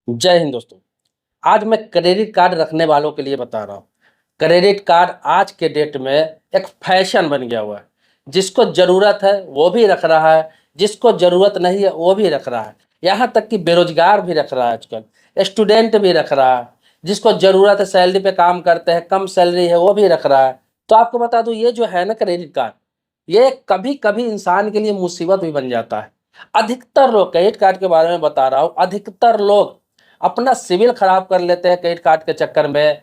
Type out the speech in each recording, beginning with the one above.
जय हिंद दोस्तों। आज मैं क्रेडिट कार्ड रखने वालों के लिए बता रहा हूँ। क्रेडिट कार्ड आज के डेट में एक फैशन बन गया हुआ है। जिसको ज़रूरत है वो भी रख रहा है, जिसको ज़रूरत नहीं है वो भी रख रहा है। यहाँ तक कि बेरोजगार भी रख रहा है आजकल, स्टूडेंट भी रख रहा है। जिसको ज़रूरत है, सैलरी पे काम करते हैं, कम सैलरी है, वो भी रख रहा है। तो आपको बता दूँ, ये जो है ना क्रेडिट कार्ड, ये कभी कभी इंसान के लिए मुसीबत भी बन जाता है। अधिकतर लोग, क्रेडिट कार्ड के बारे में बता रहा हूँ, अधिकतर लोग अपना सिविल खराब कर लेते हैं क्रेडिट कार्ड के चक्कर में।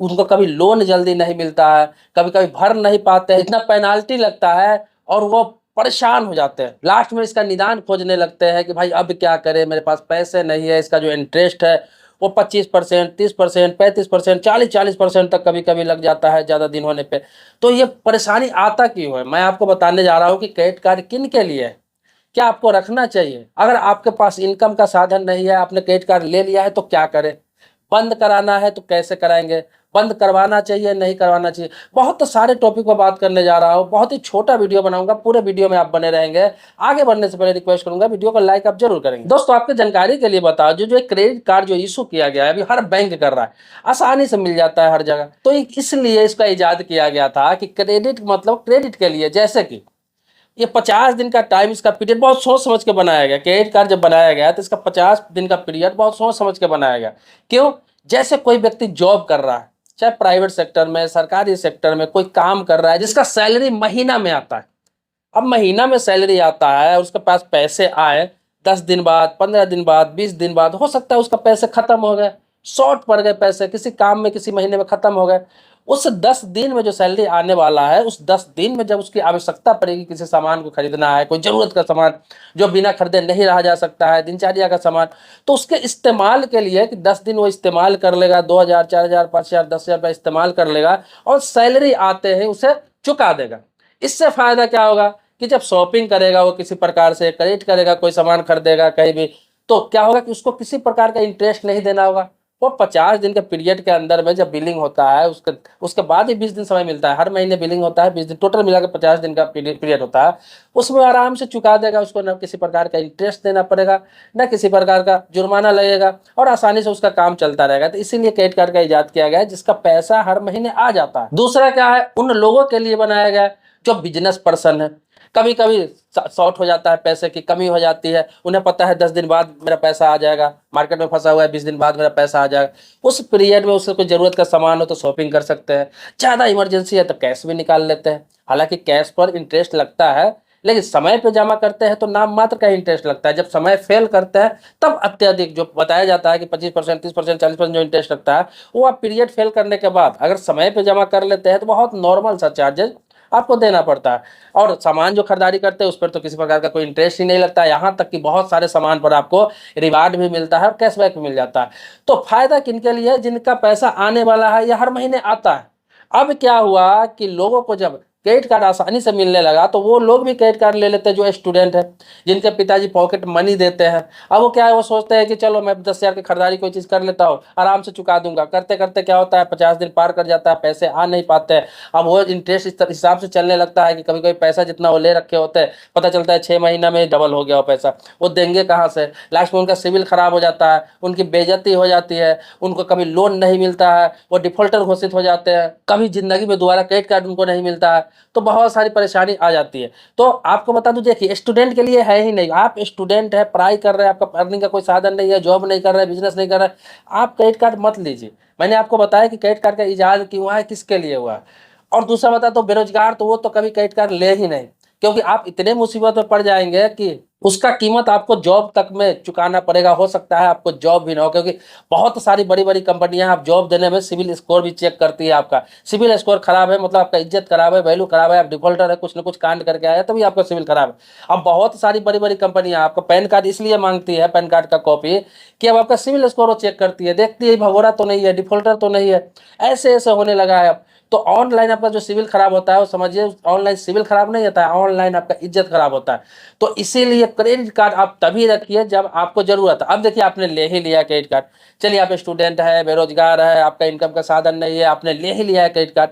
उनको कभी लोन जल्दी नहीं मिलता है, कभी कभी भर नहीं पाते हैं, इतना पेनाल्टी लगता है और वो परेशान हो जाते हैं। लास्ट में इसका निदान खोजने लगते हैं कि भाई अब क्या करें, मेरे पास पैसे नहीं है। इसका जो इंटरेस्ट है वो 25%, 30%, 35%, 40% तक कभी कभी लग जाता है ज़्यादा दिन होने पे। तो ये परेशानी आता क्यों है, मैं आपको बताने जा रहा हूँ कि क्रेडिट कार्ड किन के लिए है, क्या आपको रखना चाहिए। अगर आपके पास इनकम का साधन नहीं है, आपने क्रेडिट कार्ड ले लिया है तो क्या करें, बंद कराना है तो कैसे कराएंगे, बंद करवाना चाहिए नहीं करवाना चाहिए। बहुत तो सारे टॉपिक पर बात करने जा रहा हूँ। बहुत ही छोटा वीडियो बनाऊंगा, पूरे वीडियो में आप बने रहेंगे। आगे बढ़ने से पहले रिक्वेस्ट करूंगा, वीडियो को लाइक आप जरूर करेंगे। दोस्तों, आपके जानकारी के लिए बता जो एक क्रेडिट कार्ड जो इशू किया गया है, अभी हर बैंक कर रहा है, आसानी से मिल जाता है हर जगह। तो इसलिए इसका इजाद किया गया था कि क्रेडिट मतलब क्रेडिट के लिए, जैसे कि ये 50 दिन का टाइम, इसका पीरियड बहुत सोच समझ के बनाया गया। क्रेडिट कार्ड जब बनाया गया तो इसका 50 दिन का पीरियड बहुत सोच समझ के बनाया गया। क्यों? जैसे कोई व्यक्ति जॉब कर रहा है, चाहे प्राइवेट सेक्टर में, सरकारी सेक्टर में कोई काम कर रहा है, जिसका सैलरी महीना में आता है। अब महीना में सैलरी आता है और उसके पास पैसे आए 10 दिन बाद, 15 दिन बाद, 20 दिन बाद, हो सकता है उसका पैसे खत्म हो गए, शॉर्ट पड़ गए पैसे किसी काम में, किसी महीने में खत्म हो गए। उस 10 दिन में जो सैलरी आने वाला है, उस 10 दिन में जब उसकी आवश्यकता पड़ेगी, किसी सामान को खरीदना है, कोई जरूरत का सामान जो बिना खरीदे नहीं रहा जा सकता है, दिनचर्या का सामान, तो उसके इस्तेमाल के लिए कि 10 दिन वो इस्तेमाल कर लेगा, 2,000, 4,000, 5,000, 10,000 रुपये इस्तेमाल कर लेगा और सैलरी आते ही उसे चुका देगा। इससे फायदा क्या होगा कि जब शॉपिंग करेगा, वो किसी प्रकार से क्रेडिट करेगा, कोई सामान खरीदेगा कहीं भी, तो क्या होगा कि उसको किसी प्रकार का इंटरेस्ट नहीं देना होगा। वो 50 दिन के पीरियड के अंदर में जब बिलिंग होता है, उसके उसके बाद ही 20 दिन समय मिलता है। हर महीने बिलिंग होता है 20 दिन, टोटल मिला के 50 दिन का पीरियड होता है। उसमें आराम से चुका देगा, उसको न किसी प्रकार का इंटरेस्ट देना पड़ेगा, न किसी प्रकार का जुर्माना लगेगा और आसानी से उसका काम चलता रहेगा। तो इसीलिए क्रेडिट कार्ड का इजाद किया गया है, जिसका पैसा हर महीने आ जाता है। दूसरा क्या है, उन लोगों के लिए बनाया गया है जो बिजनेस पर्सन है। कभी कभी शॉर्ट हो जाता है, पैसे की कमी हो जाती है, उन्हें पता है 10 दिन बाद मेरा पैसा आ जाएगा, मार्केट में फंसा हुआ है, 20 दिन बाद मेरा पैसा आ जाएगा। उस पीरियड में उससे कोई ज़रूरत का सामान हो तो शॉपिंग कर सकते हैं, ज़्यादा इमरजेंसी है तो कैश भी निकाल लेते हैं। हालांकि कैश पर इंटरेस्ट लगता है, लेकिन समय पे जमा करते हैं तो नाम मात्र का इंटरेस्ट लगता है। जब समय फेल करते हैं तब अत्यधिक जो बताया जाता है कि 25%, 30%, 40% जो इंटरेस्ट लगता है, वो आप पीरियड फेल करने के बाद अगर समय पे जमा कर लेते हैं तो बहुत नॉर्मल सा चार्जेस आपको देना पड़ता है। और सामान जो खरीदारी करते हैं उस पर तो किसी प्रकार का कोई इंटरेस्ट ही नहीं लगता है। यहाँ तक कि बहुत सारे सामान पर आपको रिवार्ड भी मिलता है और कैशबैक भी मिल जाता है। तो फायदा किनके लिए है? जिनका पैसा आने वाला है या हर महीने आता है। अब क्या हुआ कि लोगों को जब क्रेडिट कार्ड आसानी से मिलने लगा तो वो लोग भी क्रेडिट कार्ड ले लेते हैं जो स्टूडेंट है, जिनके पिताजी पॉकेट मनी देते हैं। अब वो क्या है, वो सोचते हैं कि चलो मैं 10,000 की खरीदारी कोई चीज़ कर लेता हूँ, आराम से चुका दूंगा। करते करते क्या होता है, 50 दिन पार कर जाता है, पैसे आ नहीं पाते हैं। अब वो इंटरेस्ट इस हिसाब से चलने लगता है कि कभी कभी पैसा जितना वो ले रखे होते हैं, पता चलता है 6 महीना में डबल हो गया वो पैसा। वो देंगे कहाँ से? लास्ट में उनका सिविल खराब हो जाता है, उनकी बेइज्जती हो जाती है, उनको कभी लोन नहीं मिलता है, वो डिफॉल्टर घोषित हो जाते हैं, कभी जिंदगी में दोबारा क्रेडिट कार्ड उनको नहीं मिलता है। तो बहुत सारी परेशानी आ जाती है। तो आपको बता दूं, देखिए स्टूडेंट के लिए है ही नहीं। आप स्टूडेंट है, पढ़ाई कर रहे हैं, आपका अर्निंग का कोई साधन नहीं है, जॉब नहीं कर रहे हैं, बिजनेस नहीं कर रहे हैं, आप क्रेडिट कार्ड मत लीजिए। मैंने आपको बताया कि क्रेडिट कार्ड का इजाद क्यों हुआ है, किसके लिए हुआ है। और दूसरा बता तो बेरोजगार तो वो तो कभी क्रेडिट कार्ड ले ही नहीं, क्योंकि आप इतने मुसीबत में पड़ जाएंगे कि उसका कीमत आपको जॉब तक में चुकाना पड़ेगा। हो सकता है आपको जॉब भी ना हो, क्योंकि बहुत सारी बड़ी बड़ी कंपनियां आप जॉब देने में सिविल स्कोर भी चेक करती है। आपका सिविल स्कोर खराब है मतलब आपका इज्जत खराब है, वैल्यू खराब है, आप डिफॉल्टर है, कुछ ना कुछ कांड करके आया तभी आपका सिविल खराब है। अब बहुत सारी बड़ी बड़ी कंपनियां आपका पैन कार्ड इसलिए मांगती है, पैन कार्ड का कॉपी, कि अब आपका सिविल स्कोर वो चेक करती है, देखती है भगोड़ा तो नहीं है, डिफॉल्टर तो नहीं है। ऐसे ऐसे होने लगा है अब। तो ऑनलाइन आपका जो सिविल खराब होता है, वो समझिए ऑनलाइन सिविल खराब नहीं होता है, ऑनलाइन आपका इज्जत खराब होता है। तो इसीलिए क्रेडिट कार्ड आप तभी रखिए जब आपको जरूरत है। अब देखिए आपने ले ही लिया क्रेडिट कार्ड, चलिए आप स्टूडेंट है, बेरोजगार है, आपका इनकम का साधन नहीं है, आपने ले ही लिया है क्रेडिट कार्ड।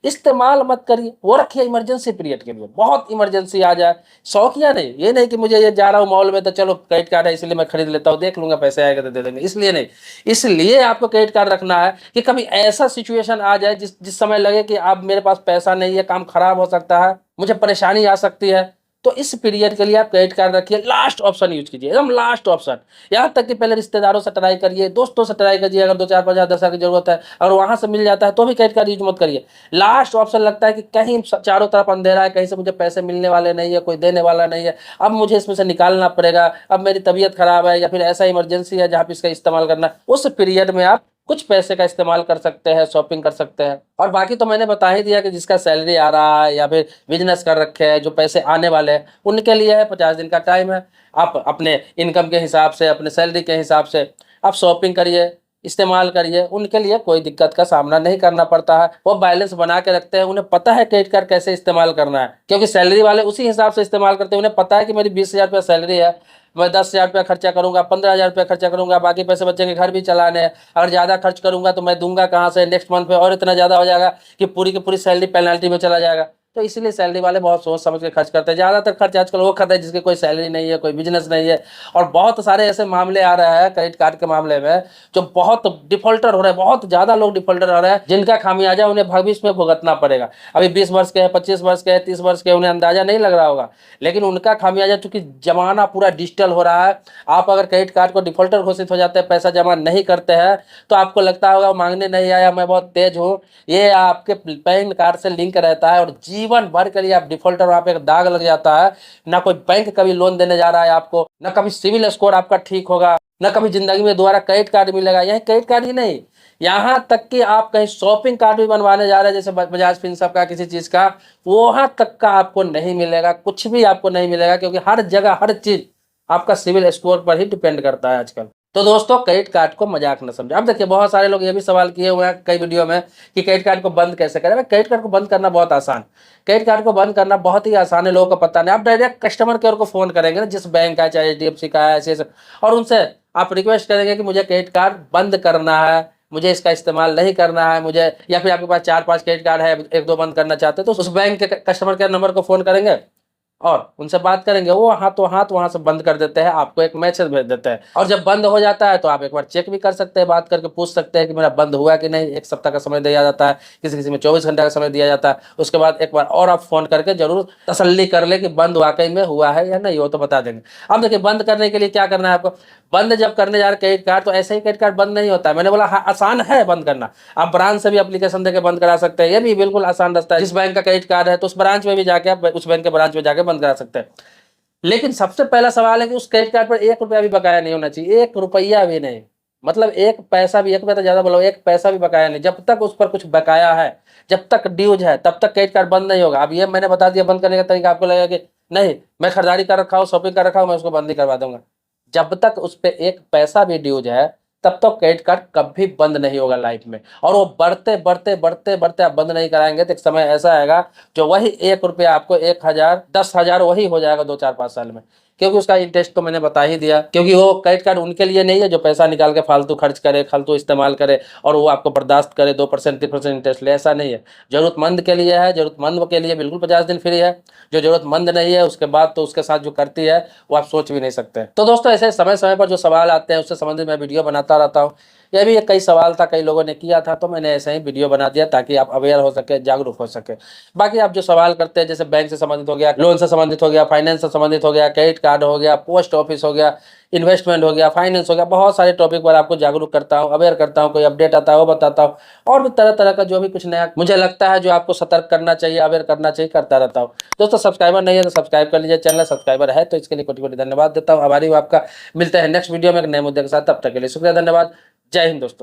इस्तेमाल मत करिए, वो रखिए इमरजेंसी पीरियड के लिए, बहुत इमरजेंसी आ जाए, शौकिया नहीं, ये नहीं कि मुझे ये जा रहा हूँ मॉल में तो चलो क्रेडिट कार्ड है इसलिए मैं खरीद लेता हूँ, देख लूंगा पैसे आएगा तो दे देंगे, इसलिए नहीं। इसलिए आपको क्रेडिट कार्ड रखना है कि कभी ऐसा सिचुएशन आ जाए जिस जिस समय लगे कि अब मेरे पास पैसा नहीं है, काम खराब हो सकता है, मुझे परेशानी आ सकती है, तो इस पीरियड के लिए आप क्रेडिट कार्ड रखिए, लास्ट ऑप्शन यूज कीजिए, एकदम लास्ट ऑप्शन। यहाँ तक कि पहले रिश्तेदारों से ट्राई करिए, दोस्तों से ट्राई करिए, अगर 2 4 5 10 की जरूरत है और वहां से मिल जाता है तो भी क्रेडिट कार्ड यूज मत करिए। लास्ट ऑप्शन लगता है कि कहीं चारों तरफ अंधेरा है, कहीं से मुझे पैसे मिलने वाले नहीं है, कोई देने वाला नहीं है, अब मुझे इसमें से निकालना पड़ेगा, अब मेरी तबीयत खराब है या फिर ऐसा इमरजेंसी है जहाँ पे इसका इस्तेमाल करना है, उस पीरियड में आप कुछ पैसे का इस्तेमाल कर सकते हैं, शॉपिंग कर सकते हैं। और बाकी तो मैंने बता ही दिया कि जिसका सैलरी आ रहा है या फिर बिजनेस कर रखे हैं, जो पैसे आने वाले हैं उनके लिए है, 50 दिन का टाइम है। आप अपने इनकम के हिसाब से, अपने सैलरी के हिसाब से आप शॉपिंग करिए, इस्तेमाल करिए, उनके लिए कोई दिक्कत का सामना नहीं करना पड़ता है। वो बैलेंस बना के रखते हैं, उन्हें पता है क्रेडिट कार्ड कैसे इस्तेमाल करना है, क्योंकि सैलरी वाले उसी हिसाब से इस्तेमाल करते हैं। उन्हें पता है कि मेरी 20,000 रुपया सैलरी है, मैं 10,000 रुपया खर्चा करूंगा, 15,000 रुपया खर्चा करूंगा, बाकी पैसे बच्चे के घर भी चलाने हैं। अगर ज़्यादा खर्च करूंगा तो मैं दूंगा कहाँ से, नेक्स्ट मंथ पे और इतना ज़्यादा हो जाएगा कि पूरी की पूरी सैलरी पेनल्टी में चला जाएगा। तो इसीलिए सैलरी वाले बहुत सोच समझ के खर्च करते हैं। ज़्यादातर खर्च आजकल वो करते हैं जिसके कोई सैलरी नहीं है, कोई बिजनेस नहीं है। और बहुत सारे ऐसे मामले आ रहे हैं क्रेडिट कार्ड के मामले में, जो बहुत डिफॉल्टर हो रहे हैं, बहुत ज़्यादा लोग डिफॉल्टर हो रहे हैं, जिनका खामियाजा उन्हें भविष्य में भुगतना पड़ेगा। अभी 20 वर्ष के हैं, 25 वर्ष के हैं, 30 वर्ष के, उन्हें अंदाजा नहीं लग रहा होगा, लेकिन उनका खामियाजा, चूंकि जमाना पूरा डिजिटल हो रहा है, आप अगर क्रेडिट कार्ड को डिफॉल्टर घोषित हो जाते हैं, पैसा जमा नहीं करते हैं, तो आपको लगता होगा मांगने नहीं आया, मैं बहुत तेज हूँ। ये आपके पैन कार्ड से लिंक रहता है और जीवन भर के लिए आप डिफॉल्टर, वहां पे एक दाग लग जाता है। ना कोई बैंक कभी लोन देने जा रहा है आपको, ना कभी सिविल स्कोर आपका ठीक होगा, ना कभी जिंदगी में दोबारा क्रेडिट कार्ड मिलेगा। यही क्रेडिट कार्ड ही नहीं, यहाँ तक कि आप कहीं शॉपिंग कार्ड भी बनवाने जा रहे हैं, जैसे बजाज फिनसर्व का, किसी चीज का, वहां तक का आपको नहीं मिलेगा, कुछ भी आपको नहीं मिलेगा, क्योंकि हर जगह हर चीज आपका सिविल स्कोर पर ही डिपेंड करता है आजकल। तो दोस्तों, क्रेडिट कार्ड को मजाक न समझे। अब देखिए, बहुत सारे लोग ये भी सवाल किए हुए हैं कई वीडियो में कि क्रेडिट कार्ड को बंद कैसे करें। क्रेडिट कार्ड को बंद करना बहुत आसान, क्रेडिट कार्ड को बंद करना बहुत ही आसान है, लोगों को पता नहीं। आप डायरेक्ट कस्टमर केयर को फोन करेंगे ना, जिस बैंक का, चाहे HDFC का है, ऐसे, और उनसे आप रिक्वेस्ट करेंगे कि मुझे क्रेडिट कार्ड बंद करना है, मुझे इसका इस्तेमाल नहीं करना है मुझे, या फिर आपके पास 4 5 क्रेडिट कार्ड है, 1 2 बंद करना चाहते हैं, तो उस बैंक के कस्टमर केयर नंबर को फोन करेंगे और उनसे बात करेंगे, वो हाथों हाथ वहां से बंद कर देते हैं, आपको एक मैसेज भेज देते हैं। और जब बंद हो जाता है तो आप एक बार चेक भी कर सकते हैं, बात करके पूछ सकते हैं कि मेरा बंद हुआ कि नहीं। 1 सप्ताह का समय दिया जाता है, किसी किसी में 24 घंटे का समय दिया जाता है। उसके बाद एक बार और आप फोन करके जरूर तसल्ली कर ले कि बंद वाकई में हुआ है या नहीं, वो तो बता देंगे। अब देखिए, बंद करने के लिए क्या करना है आपको। बंद जब करने जा रहे क्रेडिट कार्ड, तो ऐसे ही क्रेडिट कार्ड बंद नहीं होता है। मैंने बोला हाँ, आसान है बंद करना। आप ब्रांच से भी एप्लीकेशन देके बंद करा सकते हैं, ये भी बिल्कुल आसान रास्ता है। जिस बैंक का क्रेडिट कार्ड है तो उस ब्रांच में भी जाके आप उस बैंक के ब्रांच में जाके बंद करा सकते हैं। लेकिन सबसे पहला सवाल है कि उस क्रेडिट कार्ड पर 1 रुपया भी बकाया नहीं होना चाहिए, 1 रुपया भी नहीं। मतलब 1 पैसा भी, 1 रुपया तो ज्यादा बोलो, 1 पैसा भी बकाया नहीं। जब तक उस पर कुछ बकाया है, जब तक ड्यूज है, तब तक क्रेडिट कार्ड बंद नहीं होगा। अब ये मैंने बता दिया बंद करने का तरीका, आपको लगेगा कि नहीं मैं खरीदारी कर रखा हूँ, शॉपिंग कर रखा हूँ, मैं उसको बंद ही करवा दूंगा। जब तक उस पर 1 पैसा भी ड्यूज है, तब तक क्रेडिट कार्ड कभी बंद नहीं होगा लाइफ में। और वो बढ़ते बढ़ते बढ़ते बढ़ते आप बंद नहीं कराएंगे तो एक समय ऐसा आएगा जो वही 1 रुपया आपको 1,000 10,000 वही हो जाएगा 2 4 5 साल में। क्योंकि उसका इंटरेस्ट तो मैंने बता ही दिया, क्योंकि वो क्रेडिट कार्ड उनके लिए नहीं है जो पैसा निकाल के फालतू खर्च करे, फालतू इस्तेमाल करे और वो आपको बर्दाश्त करे 2% 3% इंटरेस्ट ले, ऐसा नहीं है। जरूरतमंद के लिए है, जरूरतमंद के लिए बिल्कुल 50 दिन फ्री है। जो जरूरतमंद नहीं है उसके बाद तो उसके साथ जो करती है वो आप सोच भी नहीं सकते। तो दोस्तों, ऐसे समय समय पर जो सवाल आते हैं उससे संबंधित मैं वीडियो बनाता रहता हूँ। यह भी एक कई सवाल था, कई लोगों ने किया था, तो मैंने ऐसे ही वीडियो बना दिया ताकि आप अवेयर हो सके, जागरूक हो सके। बाकी आप जो सवाल करते हैं, जैसे बैंक से संबंधित हो गया, लोन से संबंधित हो गया, फाइनेंस से संबंधित हो गया, क्रेडिट कार्ड हो गया, पोस्ट ऑफिस हो गया, इन्वेस्टमेंट हो गया, फाइनेंस हो गया, बहुत सारे टॉपिक पर आपको जागरूक करता हूँ, अवेयर करता हूँ। कोई अपडेट आता है वो बताता हूँ, और भी तरह तरह का जो भी कुछ नया मुझे लगता है जो आपको सतर्क करना चाहिए, अवेयर करना चाहिए, करता रहता हूँ। दोस्तों, सब्सक्राइबर नहीं है तो सब्सक्राइब कर लीजिए चैनल, सब्सक्राइबर है तो इसके लिए कोटि कोटि धन्यवाद देता हूँ। आभारी हूँ आपका। मिलते हैं नेक्स्ट वीडियो में एक नए मुद्दे के साथ, तब तक के लिए शुक्रिया, धन्यवाद। जय हिंद दोस्तों।